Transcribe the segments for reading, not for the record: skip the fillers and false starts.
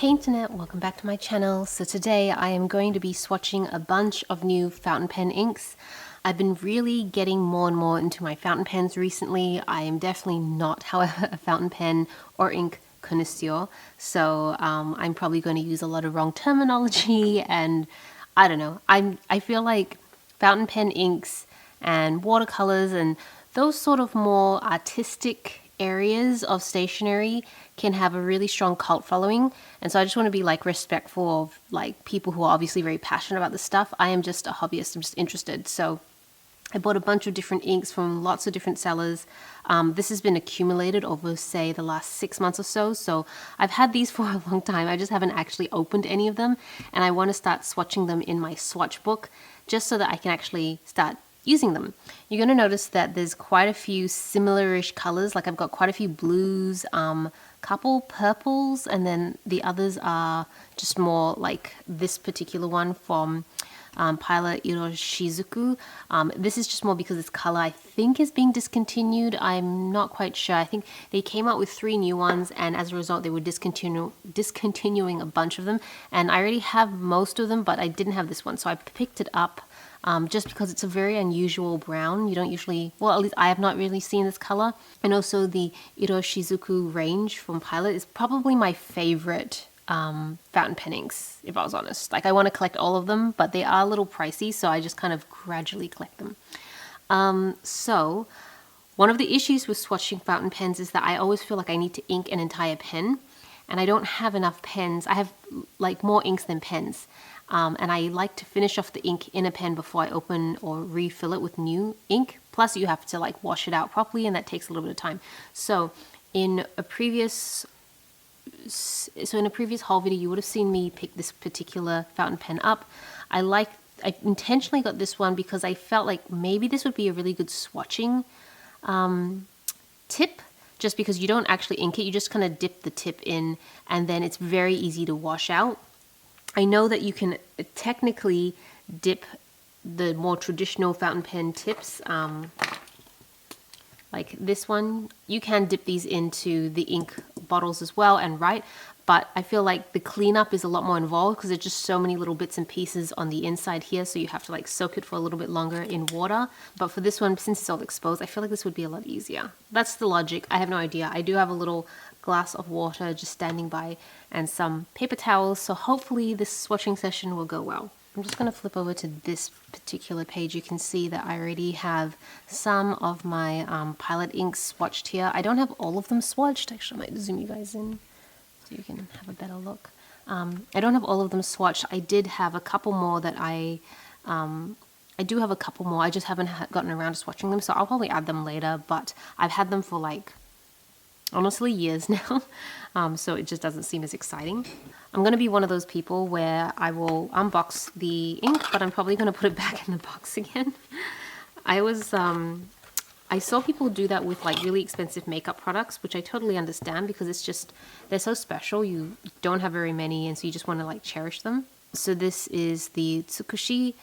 Hey internet, welcome back to my channel. So today I am going to be swatching a bunch of new fountain pen inks. I've been really getting more and more into my fountain pens recently. I am definitely not, however, a fountain pen or ink connoisseur. So I'm probably going to use a lot of wrong terminology and I don't know. I feel like fountain pen inks and watercolors and those sort of more artistic areas of stationery can have a really strong cult following, and so I just want to be like respectful of like people who are obviously very passionate about this stuff. I am just a hobbyist, I'm just interested. So I bought a bunch of different inks from lots of different sellers. This has been accumulated over, say, the last 6 months or so. So I've had these for a long time. I just haven't actually opened any of them. And I want to start swatching them in my swatch book just so that I can actually start using them. You're going to notice that there's quite a few similar-ish colors. Like I've got quite a few blues, couple purples, and then the others are just more like this particular one from Pilot Iroshizuku. This is just more because this color I think is being discontinued. I'm not quite sure. I think they came out with 3 new ones, and as a result they were discontinuing a bunch of them, and I already have most of them, but I didn't have this one, so I picked it up just because it's a very unusual brown. You don't usually, well, at least I have not really seen this color. And also the Iroshizuku range from Pilot is probably my favorite fountain pen inks, if I was honest. Like I want to collect all of them, but they are a little pricey, so I just kind of gradually collect them. So one of the issues with swatching fountain pens is that I always feel like I need to ink an entire pen, and I don't have enough pens. I have like more inks than pens. And I like to finish off the ink in a pen before I open or refill it with new ink. Plus you have to like wash it out properly, and that takes a little bit of time. So in a previous haul video, you would have seen me pick this particular fountain pen up. I intentionally got this one because I felt like maybe this would be a really good swatching tip, just because you don't actually ink it, you just kind of dip the tip in, and then it's very easy to wash out. I know that you can technically dip the more traditional fountain pen tips, like this one. You can dip these into the ink bottles as well and write, but I feel like the cleanup is a lot more involved because there's just so many little bits and pieces on the inside here, so you have to like soak it for a little bit longer in water. But for this one, since it's all exposed, I feel like this would be a lot easier. That's the logic. I have no idea. I do have a little glass of water just standing by and some paper towels, so hopefully this swatching session will go well. I'm just going to flip over to this particular page. You can see that I already have some of my Pilot inks swatched here. I don't have all of them swatched. Actually, I might zoom you guys in so you can have a better look. I don't have all of them swatched. I did have a couple more that I do have a couple more. I just haven't gotten around to swatching them, so I'll probably add them later, but I've had them for like honestly years now, so it just doesn't seem as exciting. I'm going to be one of those people where I will unbox the ink, but I'm probably going to put it back in the box again. I saw people do that with like really expensive makeup products, which I totally understand because it's just, they're so special, you don't have very many, and so you just want to like cherish them. So this is the Tsukushi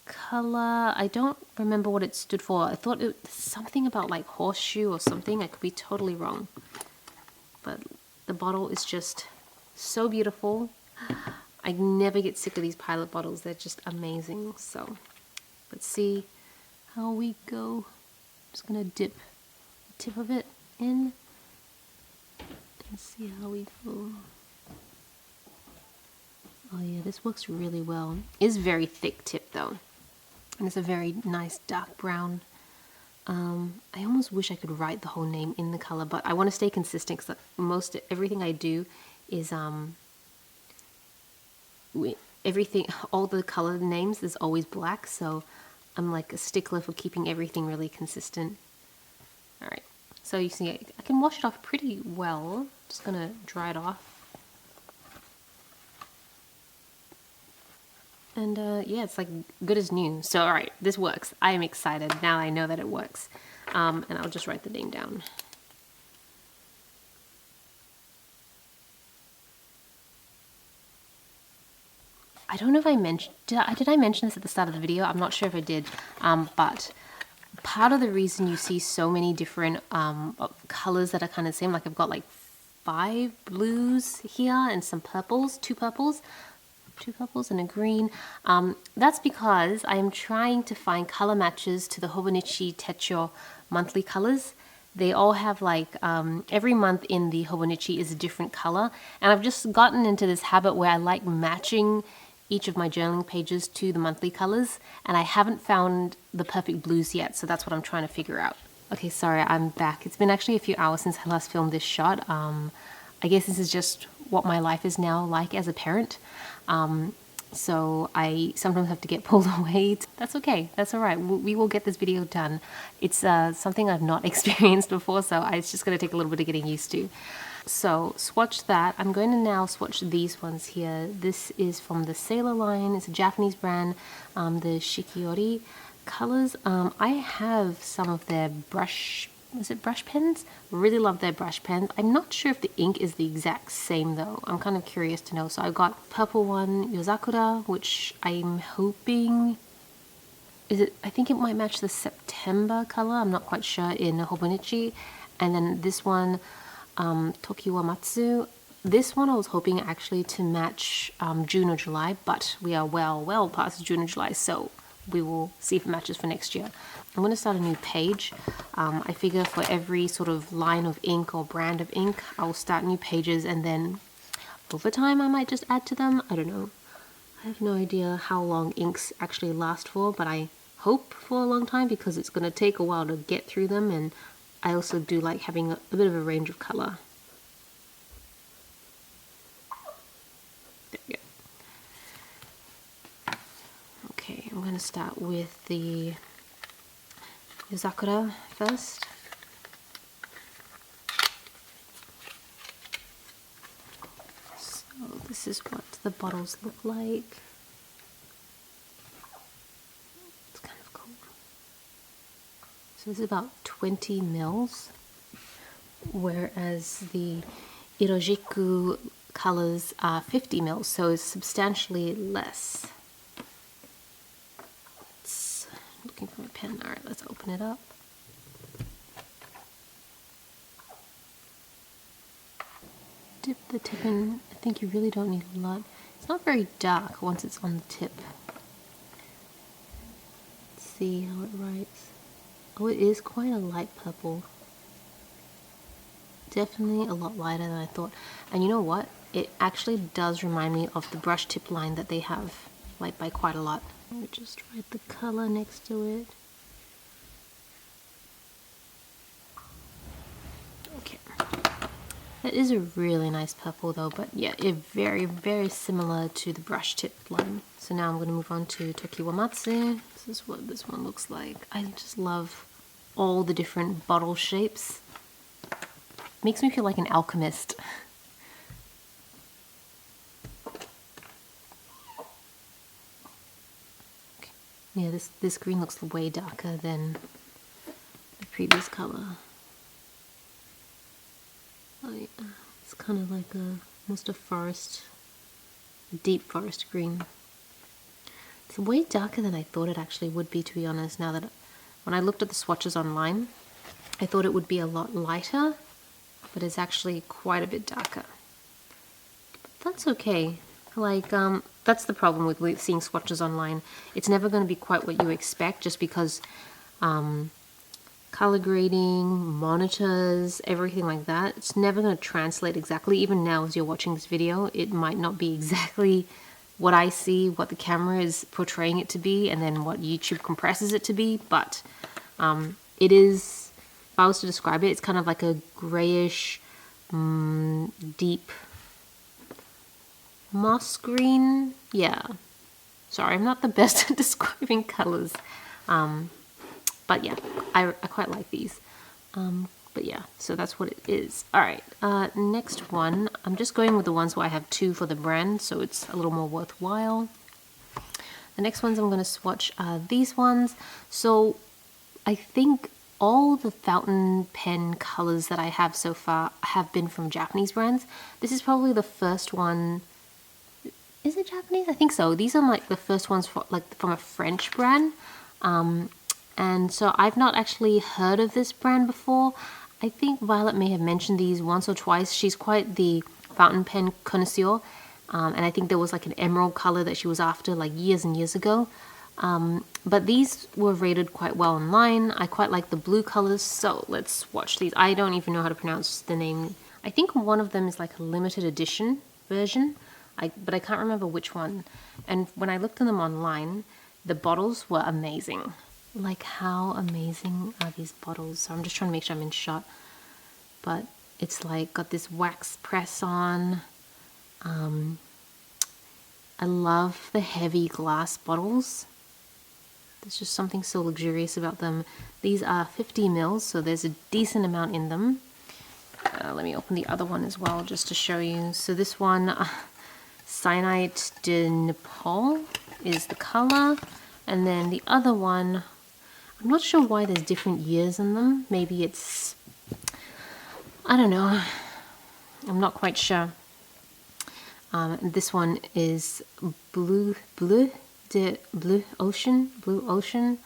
color. I don't remember what it stood for. I thought it was something about like horseshoe or something. I could be totally wrong, but the bottle is just so beautiful. I never get sick of these Pilot bottles. They're just amazing. So let's see how we go. I'm just gonna dip the tip of it in and see how we go. Oh yeah, this works really well. It is very thick tip though, and it's a very nice dark brown. I almost wish I could write the whole name in the color, but I want to stay consistent because everything I do is all the color names is always black, so I'm like a stickler for keeping everything really consistent. All right, so you see I can wash it off pretty well. Just gonna dry it off. And yeah, it's like good as new. So all right, this works. I am excited. Now I know that it works. And I'll just write the name down. I don't know if I mentioned, did I mention this at the start of the video? I'm not sure if I did, but part of the reason you see so many different colors that are kind of the same, like I've got like 5 blues here and some purples, 2 purples and a green. That's because I am trying to find color matches to the Hobonichi Techo monthly colors. They all have like, every month in the Hobonichi is a different color. And I've just gotten into this habit where I like matching each of my journaling pages to the monthly colors. And I haven't found the perfect blues yet, so that's what I'm trying to figure out. Okay, sorry, I'm back. It's been actually a few hours since I last filmed this shot. I guess this is just what my life is now like as a parent. So I sometimes have to get pulled away. That's okay. That's all right. We will get this video done. It's something I've not experienced before, so it's just going to take a little bit of getting used to. So swatch that. I'm going to now swatch these ones here. This is from the Sailor line. It's a Japanese brand, the Shikiori colors. I have some of their brush pens? Really love their brush pens. I'm not sure if the ink is the exact same though. I'm kind of curious to know. So I got purple one, Yozakura, which I'm hoping I think it might match the September color. I'm not quite sure in Hobonichi. And then this one, Tokiwa Matsu. This one I was hoping actually to match June or July, but we are well past June and July, so we will see if it matches for next year. I'm going to start a new page. I figure for every sort of line of ink or brand of ink, I'll start new pages and then over time I might just add to them. I don't know. I have no idea how long inks actually last for, but I hope for a long time because it's going to take a while to get through them, and I also do like having a bit of a range of color. There we go. Okay, I'm going to start with the Yozakura first. So this is what the bottles look like. It's kind of cool. So this is about 20 mils, whereas the Iroshizuku colors are 50 mils, so it's substantially less. Looking for my pen. Alright, let's open it up. Dip the tip in. I think you really don't need a lot. It's not very dark once it's on the tip. Let's see how it writes. Oh, it is quite a light purple. Definitely a lot lighter than I thought. And you know what? It actually does remind me of the brush tip line that they have, like by quite a lot. Let me just write the color next to it. Okay. That is a really nice purple though, but yeah, it's very similar to the brush tip line. So now I'm going to move on to Tokiwa Matsu. This is what this one looks like. I just love all the different bottle shapes. Makes me feel like an alchemist. Yeah, this green looks way darker than the previous color. Oh yeah, it's kind of like almost a forest, deep forest green. It's way darker than I thought it actually would be, to be honest. Now that when I looked at the swatches online, I thought it would be a lot lighter, but it's actually quite a bit darker. But that's okay. Like, that's the problem with seeing swatches online. It's never going to be quite what you expect just because color grading, monitors, everything like that, it's never going to translate exactly. Even now as you're watching this video, it might not be exactly what I see, what the camera is portraying it to be, and then what YouTube compresses it to be, but it is, if I was to describe it, it's kind of like a grayish, deep moss green. Yeah, sorry, I'm not the best at describing colors, but yeah, I quite like these. But yeah, so that's what it is. Alright, next one, I'm just going with the ones where I have 2 for the brand, so it's a little more worthwhile. The next ones I'm going to swatch are these ones. So I think all the fountain pen colors that I have so far have been from Japanese brands. This is probably the first one. Is it Japanese? I think so. These are like the first ones from a French brand. And so I've not actually heard of this brand before. I think Violet may have mentioned these once or twice. She's quite the fountain pen connoisseur, and I think there was like an emerald color that she was after like years and years ago. But these were rated quite well online. I quite like the blue colors, so let's swatch these. I don't even know how to pronounce the name. I think one of them is like a limited edition version, but I can't remember which one. And when I looked at them online, the bottles were amazing. Like, how amazing are these bottles? So I'm just trying to make sure I'm in shot. But it's like got this wax press on. I love the heavy glass bottles. There's just something so luxurious about them. These are 50 mils, so there's a decent amount in them. Let me open the other one as well, just to show you. So this one, Cyanide de Nepal is the color. And then the other one, I'm not sure why there's different years in them. Maybe it's, I don't know. I'm not quite sure. This one is Blue Ocean.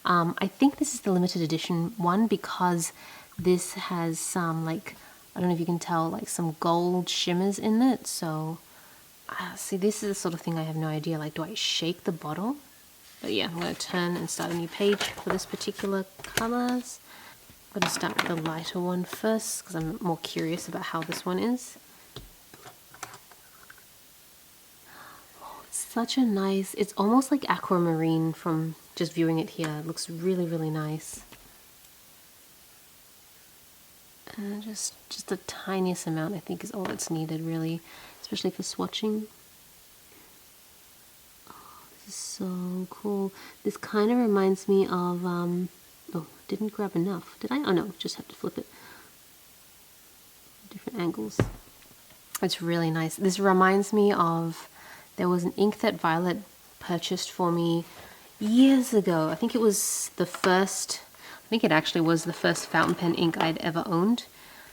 I think this is the limited edition one because this has some, like, I don't know if you can tell, like some gold shimmers in it. So see, this is the sort of thing I have no idea. Like, do I shake the bottle? But yeah, I'm going to turn and start a new page for this particular colors. I'm going to start with the lighter one first because I'm more curious about how this one is. Such a nice, it's almost like aquamarine from just viewing it here. It looks really, really nice. Just the tiniest amount I think is all that's needed really, especially for swatching. Oh, this is so cool. This kind of reminds me of, oh, didn't grab enough. Did I? Oh no, just have to flip it. Different angles. It's really nice. This reminds me of, there was an ink that Violet purchased for me years ago. I think it was the first, I think it actually was the first fountain pen ink I'd ever owned.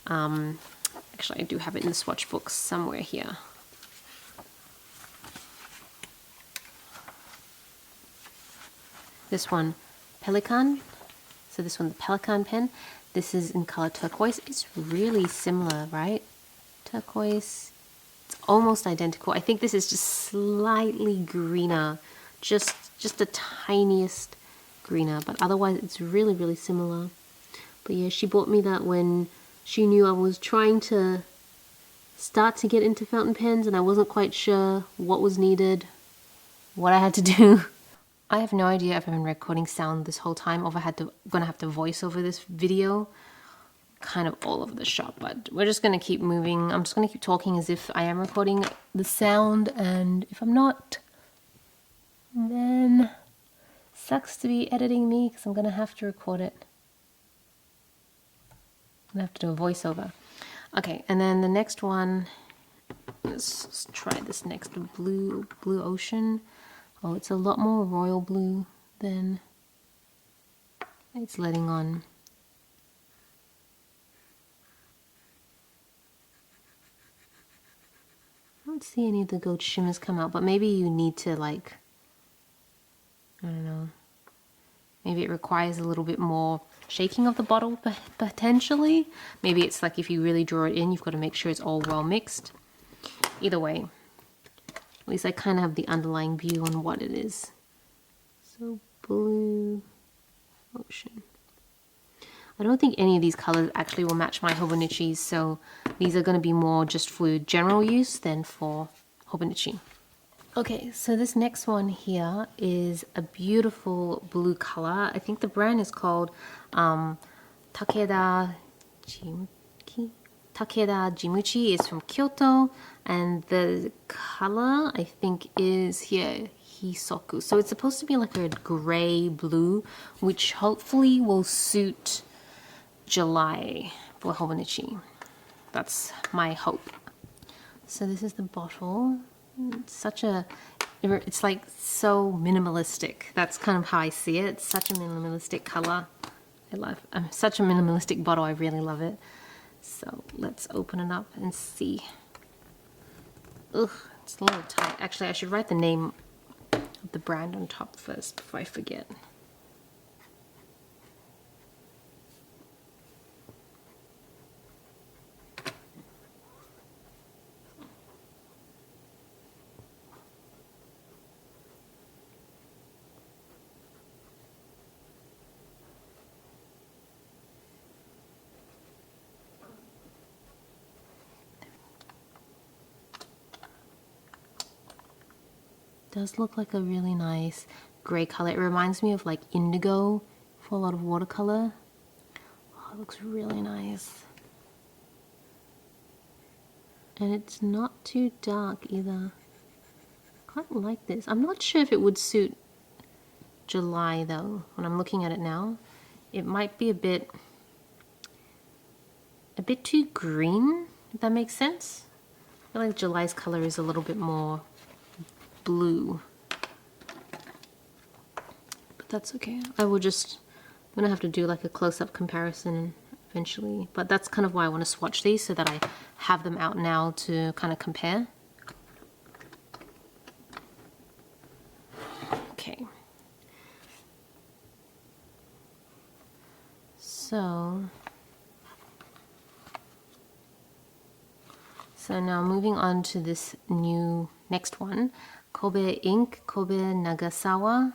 Actually, I do have it in the swatch book somewhere here. This one, Pelican. So this one, the Pelican pen. This is in color turquoise. It's really similar, right? Turquoise. It's almost identical. I think this is just slightly greener, just the tiniest greener, but otherwise it's really, really similar. But yeah, she bought me that when she knew I was trying to start to get into fountain pens and I wasn't quite sure what was needed, what I had to do. I have no idea if I've been recording sound this whole time or if gonna have to voice over this video. Kind of all over the shop, but we're just gonna keep moving. I'm just gonna keep talking as if I am recording the sound, and if I'm not, then sucks to be editing me because I'm gonna have to record it. I'm gonna have to do a voiceover. Okay, and then the next one, let's try this next blue ocean. Oh, it's a lot more royal blue than it's letting on. I don't see any of the gold shimmers come out, but maybe you need to, like, I don't know, maybe it requires a little bit more shaking of the bottle potentially. Maybe it's like if you really draw it in, you've got to make sure it's all well mixed. Either way, at least I kind of have the underlying view on what it is. So blue ocean. I don't think any of these colors actually will match my Hobonichis, so these are going to be more just for general use than for Hobonichi. Okay, so this next one here is a beautiful blue color. I think the brand is called Takeda Jimuchi. Is from Kyoto, and the color I think is here, Hisoku. So it's supposed to be like a gray blue, which hopefully will suit July for Hobonichi. That's my hope. So this is the bottle. It's like so minimalistic. That's kind of how I see it. It's such a minimalistic color. Such a minimalistic bottle. I really love it. So let's open it up and see. Ugh, it's a little tight. Actually, I should write the name of the brand on top first before I forget. does look like a really nice gray color. It reminds me of like indigo for a lot of watercolor. Oh, it looks really nice. And it's not too dark either. Quite like this. I'm not sure if it would suit July though. When I'm looking at it now, it might be a bit too green, if that makes sense. I feel like July's color is a little bit more blue. But that's okay. I'm gonna have to do like a close-up comparison eventually. But that's kind of why I want to swatch these, so that I have them out now to kind of compare. Okay. So now moving on to this next one, Kobe ink, Kobe Nagasawa.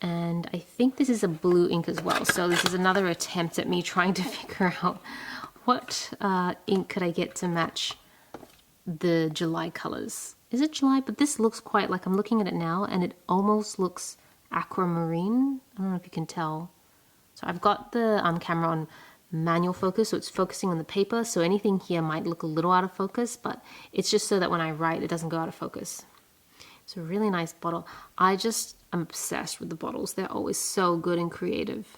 And I think this is a blue ink as well. So this is another attempt at me trying to figure out what ink could I get to match the July colors. Is it July? But this looks quite like, I'm looking at it now and it almost looks aquamarine. I don't know if you can tell. So I've got the camera on manual focus, so it's focusing on the paper. So anything here might look a little out of focus, but it's just so that when I write, it doesn't go out of focus. It's a really nice bottle. I'm obsessed with the bottles. They're always so good and creative.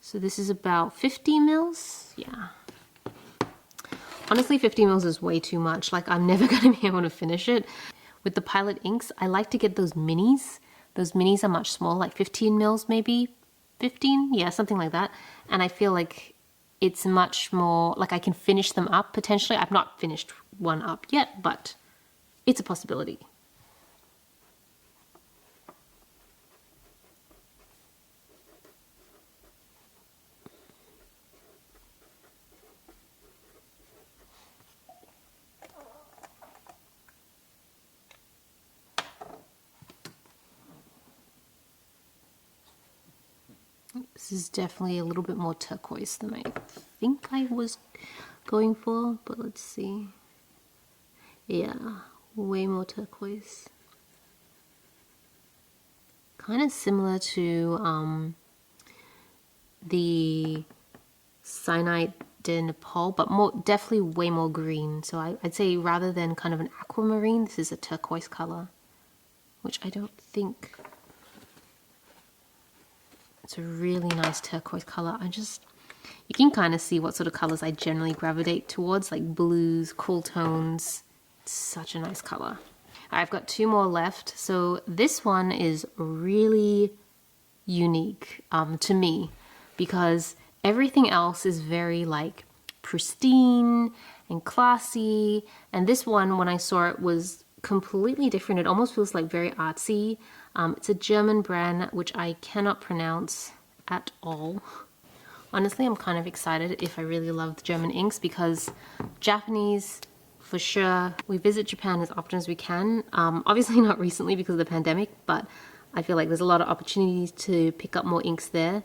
So this is about 50 mils. Yeah. Honestly, 50 mils is way too much. Like, I'm never going to be able to finish it. With the Pilot inks, I like to get those minis. Those minis are much smaller, like 15 mils maybe. 15? Yeah, something like that. And I feel like it's much more, like I can finish them up potentially. I've not finished one up yet, but it's a possibility. This is definitely a little bit more turquoise than I think I was going for, but let's see. Yeah, way more turquoise. Kind of similar to the Cyanide de Nepal, but definitely way more green. So I'd say rather than kind of an aquamarine, this is a turquoise color, which I don't think... It's a really nice turquoise color. You can kind of see what sort of colors I generally gravitate towards, like blues, cool tones. It's such a nice color. I've got two more left. So this one is really unique to me because everything else is very like pristine and classy. And this one, when I saw it, was completely different. It almost feels like very artsy. It's a German brand, which I cannot pronounce at all. Honestly, I'm kind of excited if I really love German inks because Japanese, for sure. We visit Japan as often as we can. Obviously not recently because of the pandemic, but I feel like there's a lot of opportunities to pick up more inks there.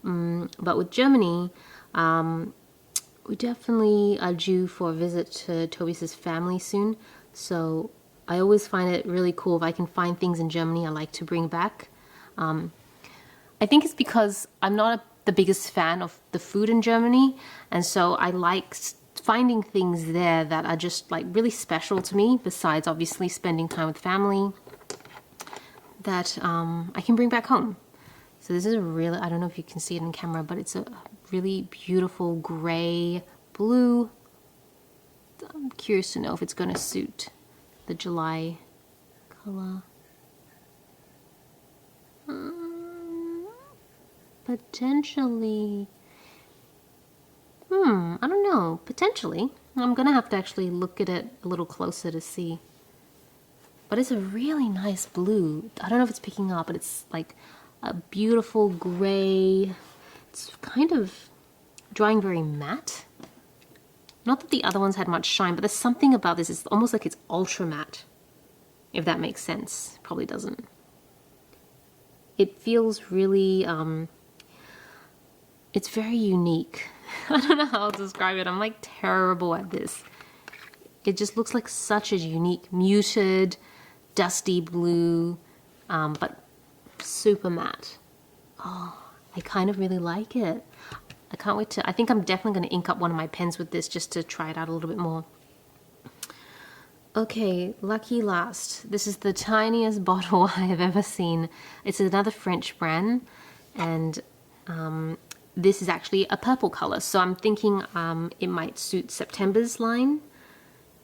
But with Germany, we definitely are due for a visit to Tobias's family soon. So I always find it really cool if I can find things in Germany I like to bring back. I think it's because I'm not the biggest fan of the food in Germany, and so I like finding things there that are just like really special to me, besides obviously spending time with family, that I can bring back home. So this is a really, I don't know if you can see it in camera, but it's a really beautiful gray blue. I'm curious to know if it's going to suit the July color. Potentially. I don't know. Potentially. I'm gonna have to actually look at it a little closer to see. But it's a really nice blue. I don't know if it's picking up, but it's like a beautiful gray. It's kind of drying very matte. Not that the other ones had much shine, but there's something about this. It's almost like it's ultra matte, if that makes sense. Probably doesn't. It feels really, it's very unique. I don't know how to describe it. I'm like terrible at this. It just looks like such a unique, muted, dusty blue, but super matte. Oh, I kind of really like it. I can't wait to, I think I'm definitely going to ink up one of my pens with this just to try it out a little bit more. Okay, lucky last. This is the tiniest bottle I have ever seen. It's another French brand, and this is actually a purple color. So I'm thinking it might suit September's line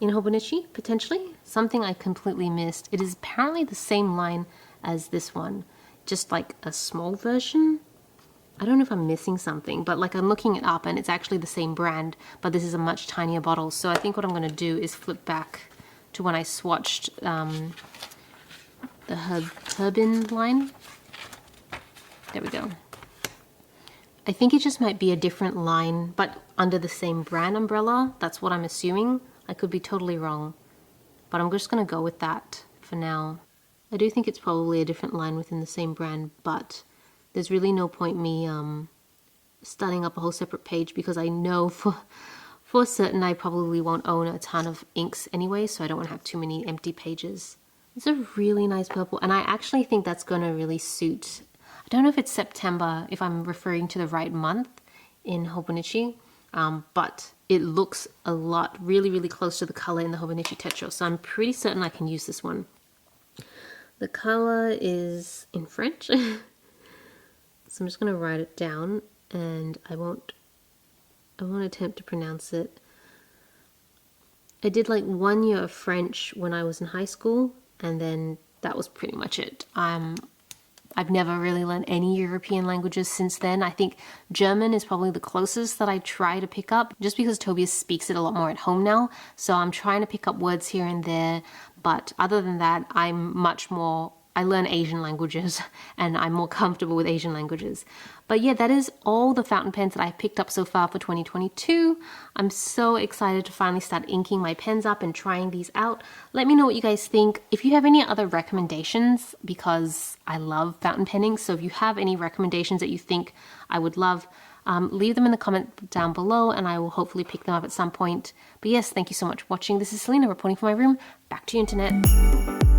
in Hobonichi, potentially. Something I completely missed. It is apparently the same line as this one, just like a small version. I don't know if I'm missing something, but like I'm looking it up and it's actually the same brand, but this is a much tinier bottle. So I think what I'm going to do is flip back to when I swatched the Herbin line. There we go. I think it just might be a different line, but under the same brand umbrella. That's what I'm assuming. I could be totally wrong, but I'm just going to go with that for now. I do think it's probably a different line within the same brand, but there's really no point me starting up a whole separate page because I know for certain I probably won't own a ton of inks anyway, so I don't want to have too many empty pages. It's a really nice purple, and I actually think that's going to really suit, I don't know if it's September, if I'm referring to the right month in Hobonichi, but it looks a lot, really close to the color in the Hobonichi Techo, so I'm pretty certain I can use this one. The color is in French, so I'm just going to write it down, and I won't attempt to pronounce it. I did like 1 year of French when I was in high school, and then that was pretty much it. I've never really learned any European languages since then. I think German is probably the closest that I try to pick up, just because Tobias speaks it a lot more at home now. So I'm trying to pick up words here and there, but other than that, I learn Asian languages and I'm more comfortable with Asian languages. But yeah, that is all the fountain pens that I've picked up so far for 2022. I'm so excited to finally start inking my pens up and trying these out. Let me know what you guys think. If you have any other recommendations, because I love fountain penning, so if you have any recommendations that you think I would love, leave them in the comment down below and I will hopefully pick them up at some point. But yes, thank you so much for watching. This is Celina reporting from my room. Back to you, internet.